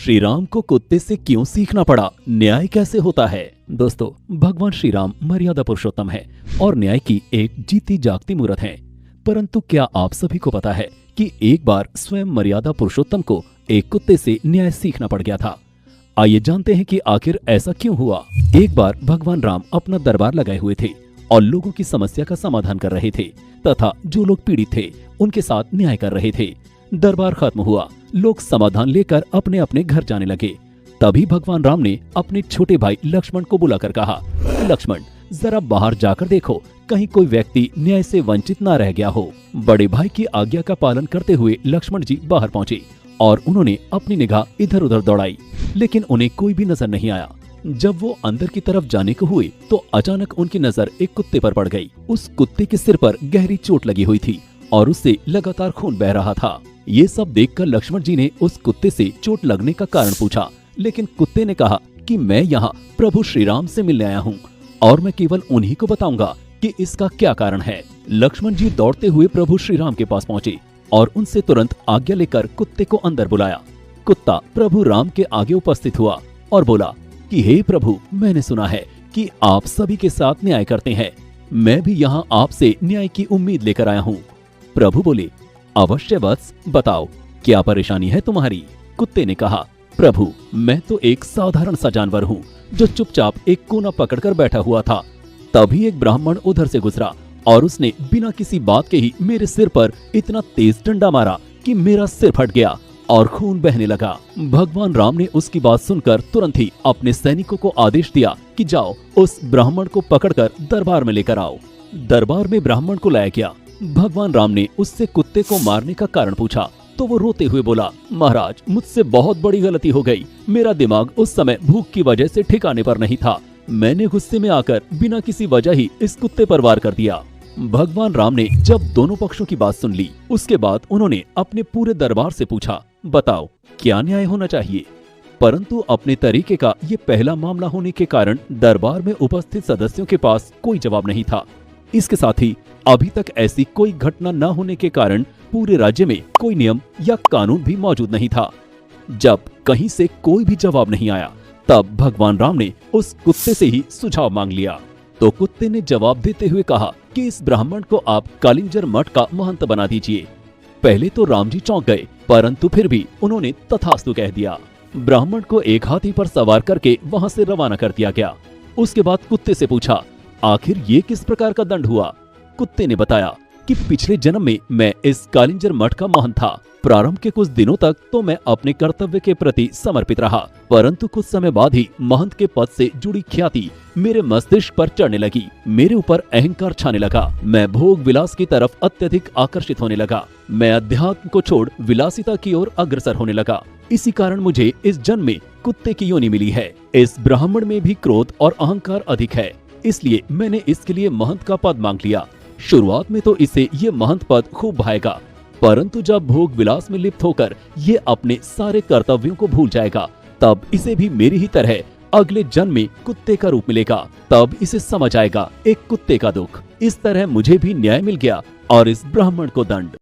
श्री राम को कुत्ते से क्यों सीखना पड़ा, न्याय कैसे होता है। दोस्तों, भगवान श्री राम मर्यादा पुरुषोत्तम है और न्याय की एक जीती जागती मूर्त है। परंतु क्या आप सभी को पता है कि एक बार स्वयं मर्यादा पुरुषोत्तम को एक कुत्ते से न्याय सीखना पड़ गया था। आइए जानते हैं कि आखिर ऐसा क्यों हुआ। एक बार भगवान राम अपना दरबार लगाए हुए थे और लोगों की समस्या का समाधान कर रहे थे तथा जो लोग पीड़ित थे उनके साथ न्याय कर रहे थे। दरबार खत्म हुआ, लोग समाधान लेकर अपने अपने घर जाने लगे। तभी भगवान राम ने अपने छोटे भाई लक्ष्मण को बुलाकर कहा, लक्ष्मण जरा बाहर जाकर देखो, कहीं कोई व्यक्ति न्याय से वंचित ना रह गया हो। बड़े भाई की आज्ञा का पालन करते हुए लक्ष्मण जी बाहर पहुंचे और उन्होंने अपनी निगाह इधर उधर दौड़ाई, लेकिन उन्हें कोई भी नजर नहीं आया। जब वो अंदर की तरफ जाने को हुए तो अचानक उनकी नजर एक कुत्ते पर पड़ गई। उस कुत्ते के सिर पर गहरी चोट लगी हुई थी और उससे लगातार खून बह रहा था। ये सब देखकर लक्ष्मण जी ने उस कुत्ते से चोट लगने का कारण पूछा, लेकिन कुत्ते ने कहा कि मैं यहाँ प्रभु श्री राम से मिलने आया हूँ और मैं केवल उन्हीं को बताऊंगा कि इसका क्या कारण है। लक्ष्मण जी दौड़ते हुए प्रभु श्री राम के पास पहुँचे और उनसे तुरंत आज्ञा लेकर कुत्ते को अंदर बुलाया। कुत्ता प्रभु राम के आगे उपस्थित हुआ और बोला कि हे प्रभु, मैंने सुना है कि आप सभी के साथ न्याय करते हैं। मैं भी यहाँ आपसे न्याय की उम्मीद लेकर आया हूँ। प्रभु बोले, अवश्य वत्स, बताओ क्या परेशानी है तुम्हारी। कुत्ते ने कहा, प्रभु मैं तो एक साधारण सा जानवर हूँ जो चुपचाप एक कोना पकड़कर बैठा हुआ था। तभी एक ब्राह्मण उधर से गुजरा और उसने बिना किसी बात के ही मेरे सिर पर इतना तेज डंडा मारा कि मेरा सिर फट गया और खून बहने लगा। भगवान राम ने उसकी बात सुनकर तुरंत ही अपने सैनिकों को आदेश दिया कि जाओ उस ब्राह्मण को पकड़कर दरबार में लेकर आओ। दरबार में ब्राह्मण को लाया गया। भगवान राम ने उससे कुत्ते को मारने का कारण पूछा तो वो रोते हुए बोला, महाराज मुझसे बहुत बड़ी गलती हो गई। मेरा दिमाग उस समय भूख की वजह से ठिकाने पर नहीं था। मैंने गुस्से में आकर बिना किसी वजह ही इस कुत्ते पर वार कर दिया। भगवान राम ने जब दोनों पक्षों की बात सुन ली, उसके बाद उन्होंने अपने पूरे दरबार से पूछा, बताओ क्या न्याय होना चाहिए। परंतु अपने तरीके का ये पहला मामला होने के कारण दरबार में उपस्थित सदस्यों के पास कोई जवाब नहीं था। इसके साथ ही अभी तक ऐसी कोई घटना न होने के कारण पूरे राज्य में कोई नियम या कानून भी मौजूद नहीं था। जब कहीं से कोई भी जवाब नहीं आया, तब भगवान राम ने उस कुत्ते से ही सुझाव मांग लिया। तो कुत्ते ने जवाब देते हुए कहा कि इस ब्राह्मण को आप कालिंजर मठ का महंत बना दीजिए। पहले तो राम जी चौंक गए, परंतु फिर भी उन्होंने तथास्तु कह दिया। ब्राह्मण को एक हाथी पर सवार करके वहां से रवाना कर दिया गया। उसके बाद कुत्ते से पूछा, आखिर ये किस प्रकार का दंड हुआ। कुत्ते ने बताया कि पिछले जन्म में मैं इस कालिंजर मठ का महंत था। प्रारंभ के कुछ दिनों तक तो मैं अपने कर्तव्य के प्रति समर्पित रहा, परंतु कुछ समय बाद ही महंत के पद से जुड़ी ख्याति मेरे मस्तिष्क पर चढ़ने लगी। मेरे ऊपर अहंकार छाने लगा। मैं भोग विलास की तरफ अत्यधिक आकर्षित होने लगा। मैं अध्यात्म को छोड़ विलासिता की ओर अग्रसर होने लगा। इसी कारण मुझे इस जन्म में कुत्ते की योनि मिली है। इस ब्राह्मण में भी क्रोध और अहंकार अधिक है, इसलिए मैंने इसके लिए महंत का पद मांग लिया। शुरुआत में तो इसे ये महंत पद खूब भाएगा, परंतु जब भोग विलास में लिप्त होकर ये अपने सारे कर्तव्यों को भूल जाएगा, तब इसे भी मेरी ही तरह अगले जन्म में कुत्ते का रूप मिलेगा। तब इसे समझ आएगा एक कुत्ते का दुख। इस तरह मुझे भी न्याय मिल गया और इस ब्राह्मण को दंड।